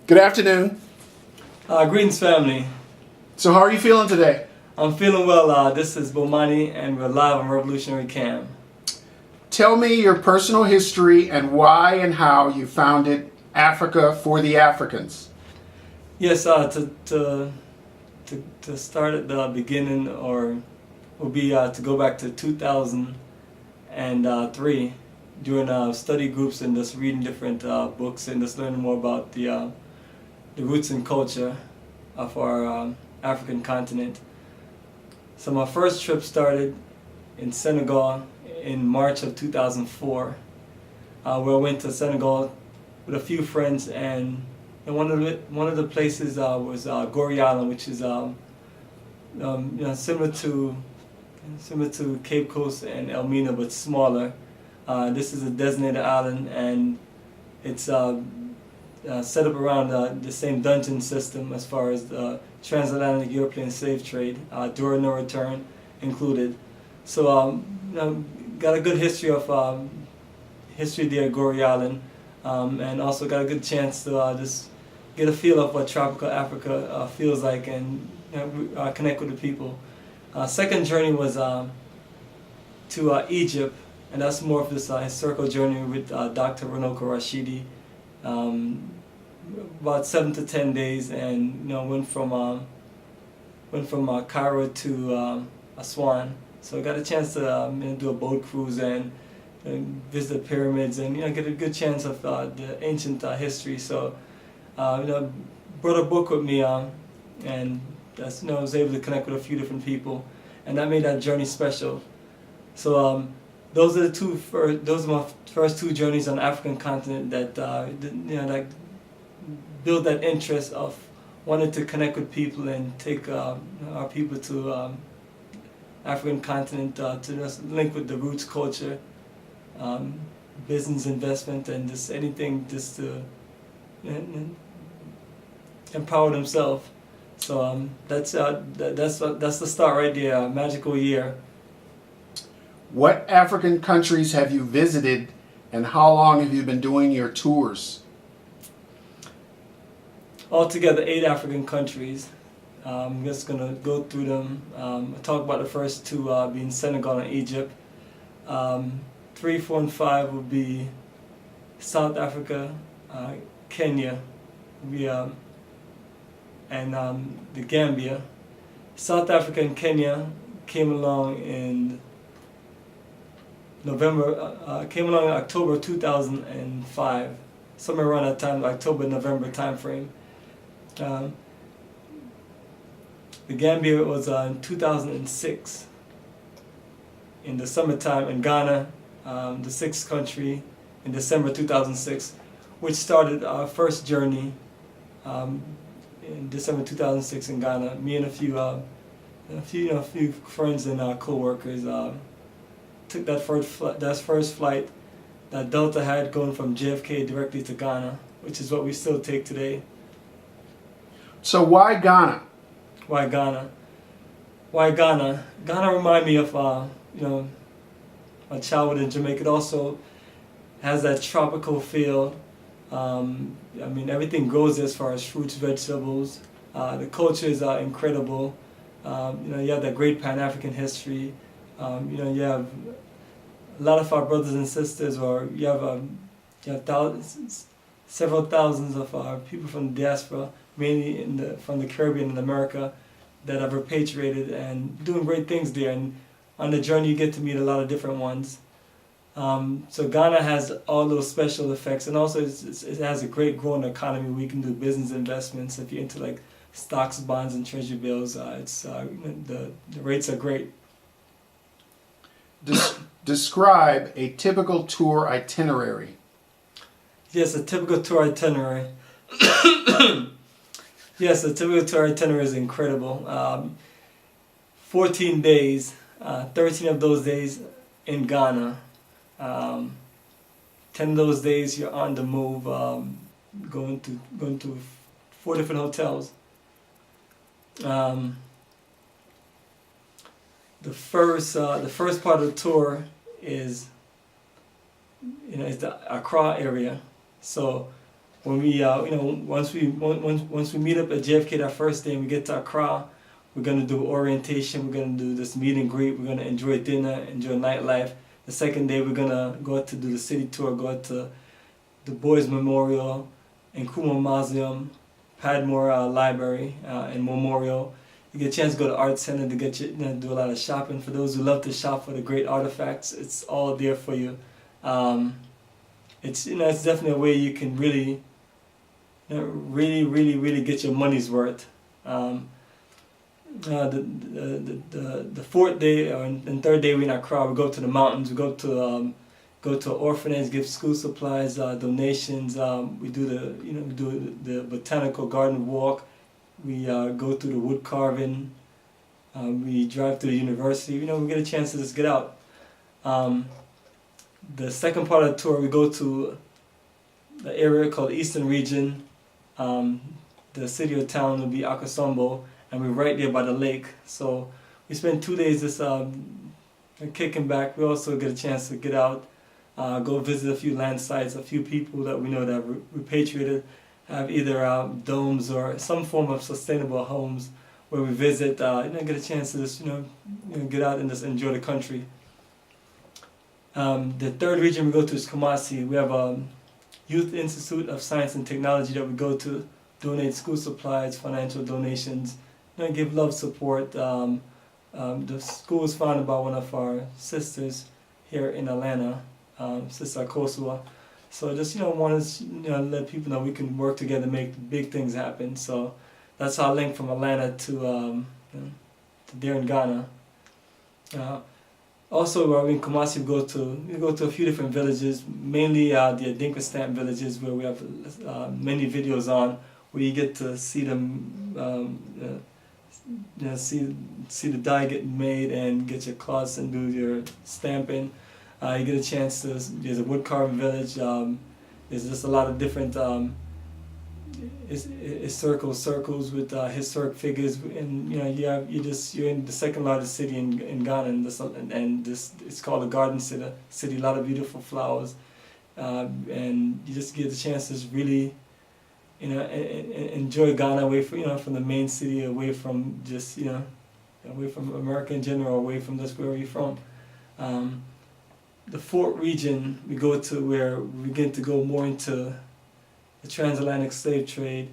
Good afternoon. Greetings, family. So how are you feeling today? I'm feeling well. This is Bomani, and we're live on Revolutionary Cam. Tell me your personal history and why and how you founded Africa for the Africans. Yes, to start at the beginning, or will be to go back to 2003 during study groups and just reading different books and just learning more about the roots and culture of our African continent. So my first trip started in Senegal in March of 2004, where I went to Senegal with a few friends, and one of the places was Gorée Island, which is similar to Cape Coast and Elmina, but smaller. This is a designated island, and it's set up around the same dungeon system as far as the transatlantic European slave trade, door no return included. So got a good history of there at Gorée Island, and also got a good chance to just get a feel of what tropical Africa feels like, and connect with the people. Second journey was to Egypt, and that's more of this historical journey with Dr. Runoko Rashidi. About 7 to 10 days, and went from Cairo to Aswan. So I got a chance to do a boat cruise and visit the pyramids, and get a good chance of the ancient history. So brought a book with me, and that's, I was able to connect with a few different people, and that made that journey special. So those are my first two journeys on the African continent that that build that interest of wanting to connect with people and take our people to African continent to just link with the roots, culture, business, investment, and just anything just to empower themselves. So that's the start right there. Magical year. What African countries have you visited, and how long have you been doing your tours? Altogether 8 African countries. I'm just going to go through them. I'll talk about the first two being Senegal and Egypt. 3, 4, and 5 will be South Africa, Kenya, and the Gambia. South Africa and Kenya came along in October 2005, somewhere around that time, October-November time frame. The Gambia was in 2006 in the summertime, in Ghana, the 6th country, in December 2006, which started our first journey in December 2006 in Ghana. Me and a few friends and co-workers took that first flight that Delta had going from JFK directly to Ghana, which is what we still take today. So why Ghana? Why Ghana? Why Ghana? Ghana remind me of my childhood in Jamaica. It also has that tropical feel. Everything grows there as far as fruits, vegetables. The culture is incredible. You have that great Pan-African history. You have a lot of our brothers and sisters, or you have several thousands of people from the diaspora, mainly from the Caribbean and America, that have repatriated and doing great things there. And on the journey, you get to meet a lot of different ones. So Ghana has all those special effects, and also it has a great growing economy where you can do business investments. If you're into like stocks, bonds, and treasury bills, the rates are great. Describe a typical tour itinerary. Yes, a typical tour itinerary. Yes, a typical tour itinerary is incredible. 14 days, 13 of those days in Ghana. 10 of those days you're on the move, going to 4 different hotels. The first part of the tour is the Accra area. So when we once we meet up at JFK that first day and we get to Accra, we're gonna do orientation. We're gonna do this meet and greet. We're gonna enjoy dinner, enjoy nightlife. The second day we're gonna go out to do the city tour. Go out to the Boys Memorial, Nkrumah Mausoleum, Padmore Library and Memorial. You get a chance to go to Art Center to get do a lot of shopping. For those who love to shop for the great artifacts, it's all there for you. It's it's definitely a way you can really really get your money's worth. The fourth day and third day we're in Accra. We go to the mountains. We go to orphanage, give school supplies, donations. We do the botanical garden walk. We go through the wood carving. We drive to the university. We get a chance to just get out. The second part of the tour, we go to the area called Eastern Region. The city or town will be Akosombo, and we're right there by the lake. So we spend 2 days just kicking back. We also get a chance to get out, go visit a few land sites, a few people that we know that repatriated, have either domes or some form of sustainable homes where we visit. Get a chance to just get out and just enjoy the country. The third region we go to is Kumasi. We have a Youth Institute of Science and Technology that we go to, donate school supplies, financial donations, give love, support. The school was founded by one of our sisters here in Atlanta, Sister Kosua. So just want to let people know we can work together, make big things happen. So that's our link from Atlanta to there in Ghana. Also, while we're in Kumasi, we go to a few different villages, mainly the Adinkra stamp villages, where we have many videos on, where you get to see them, see the dye get made and get your cloths and do your stamping. You get a chance to. There's a wood carving village. There's just a lot of different historical circles with historic figures, and you're in the second largest city in Ghana, and it's called a garden city. A lot of beautiful flowers, and you just get the chance to really enjoy Ghana away from the main city, away from away from America in general, away from just where you're from. The fourth region we go to, where we begin to go more into the transatlantic slave trade.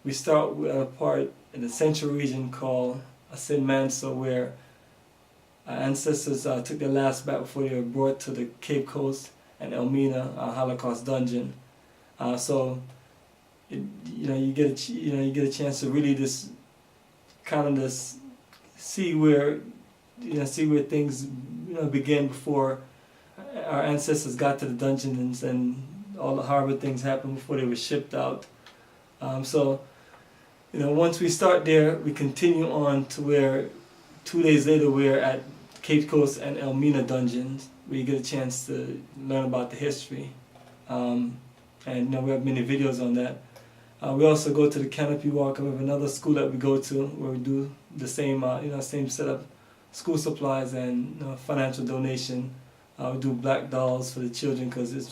We start with a part in the central region called Asin Manso, where our ancestors took their last bath before they were brought to the Cape Coast and Elmina Holocaust dungeon. So you get a chance to really just kind of just see where things began before our ancestors got to the dungeons, and all the horrible things happened before they were shipped out. So once we start there, we continue on to where 2 days later we're at Cape Coast and Elmina dungeons, where you get a chance to learn about the history. And we have many videos on that. We also go to the Canopy Walk. We have another school that we go to where we do the same same setup, school supplies and financial donation. We do black dolls for the children because it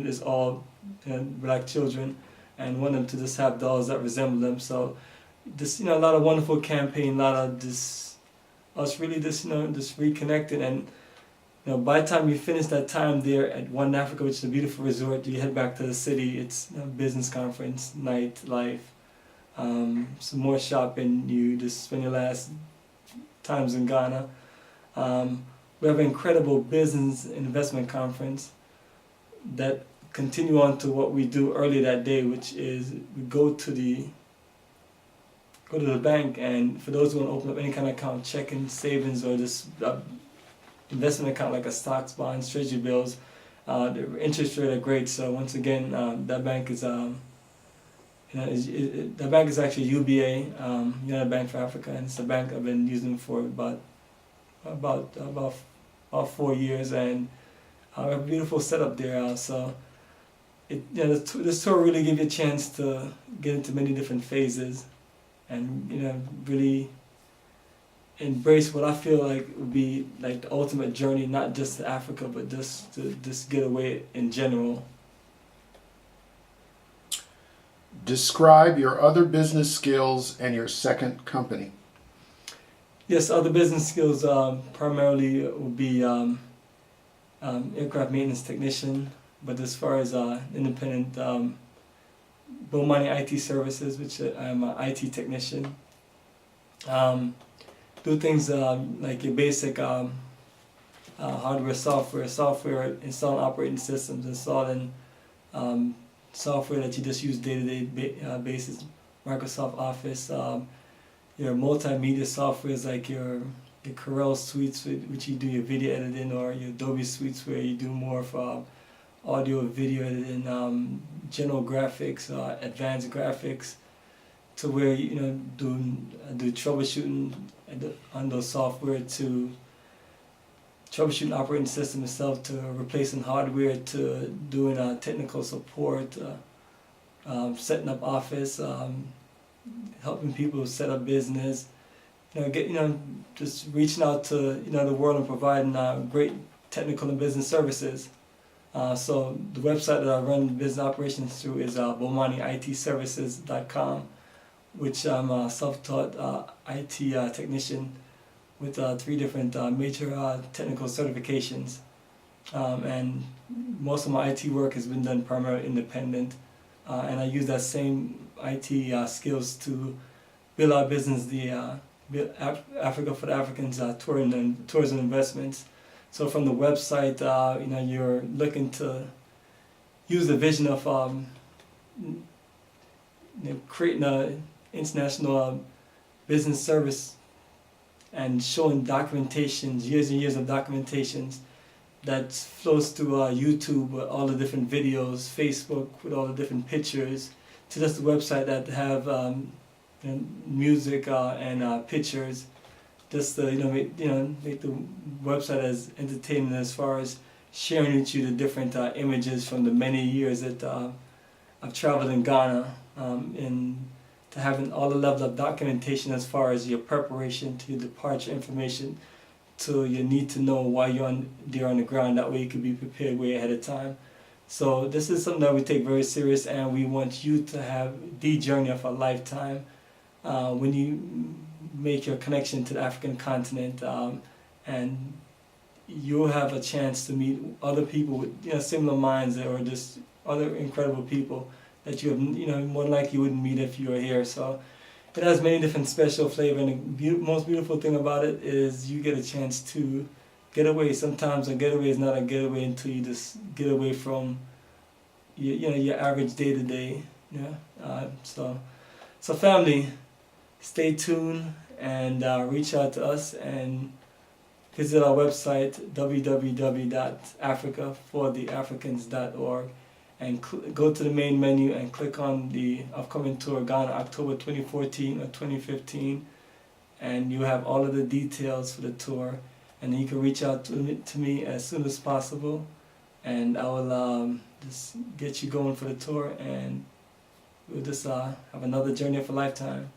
is all black children, and want them to just have dolls that resemble them. So this a lot of wonderful campaign, a lot of this us really just reconnected. And by the time you finish that time there at One Africa, which is a beautiful resort, you head back to the city. It's a business conference, nightlife, some more shopping. You just spend your last times in Ghana. We have an incredible business investment conference that continue on to what we do earlier that day, which is we go to the bank, and for those who want to open up any kind of account, checking, savings, or just investment account like a stocks, bonds, treasury bills, the interest rate are great. So once again, that bank is that bank is actually UBA, United Bank for Africa, and it's a bank I've been using for about 4 years, and we have a beautiful setup there. So this tour really gives you a chance to get into many different phases, and really embrace what I feel like would be like the ultimate journey, not just to Africa, but just to get away in general. Describe your other business skills and your second company. Yes, other business skills primarily would be aircraft maintenance technician, but as far as independent Bomani IT services, which I'm an IT technician. Do things like your basic hardware, software, installing operating systems, installing software that you just use day-to-day basis, Microsoft Office, your multimedia softwares like your Corel suites, which you do your video editing, or your Adobe suites where you do more of audio, video editing, general graphics, advanced graphics, to where you do troubleshooting on those software, to troubleshooting operating system itself, to replacing hardware, to doing technical support, setting up office, helping people set up business. Just reaching out to the world and providing great technical and business services. So the website that I run business operations through is BomaniITservices.com, which I'm a self-taught IT technician with 3 different major technical certifications, and most of my IT work has been done primarily independent, and I use that same IT skills to build our business, the Africa for the Africans tourism investments. So from the website, you're looking to use the vision of creating an international business service and showing documentations, years and years of documentations that flows through YouTube with all the different videos, Facebook with all the different pictures, to just a website that have music and pictures, just to make the website as entertaining as far as sharing with you the different images from the many years that I've traveled in Ghana, and to having all the level of documentation as far as your preparation to your departure information, to your need to know why you're there on the ground. That way you can be prepared way ahead of time. So this is something that we take very serious, and we want you to have the journey of a lifetime when you make your connection to the African continent, and you'll have a chance to meet other people with similar minds, or just other incredible people that you have more than likely you wouldn't meet if you were here. So it has many different special flavor, and the most beautiful thing about it is you get a chance to get away. Sometimes a getaway is not a getaway until you just get away from your average day to day. So family, stay tuned and reach out to us and visit our website www.africafortheafricans.org, and go to the main menu and click on the upcoming tour, Ghana, October 2014 or 2015, and you have all of the details for the tour. And then you can reach out to me as soon as possible, and I will just get you going for the tour, and we'll just have another journey of a lifetime.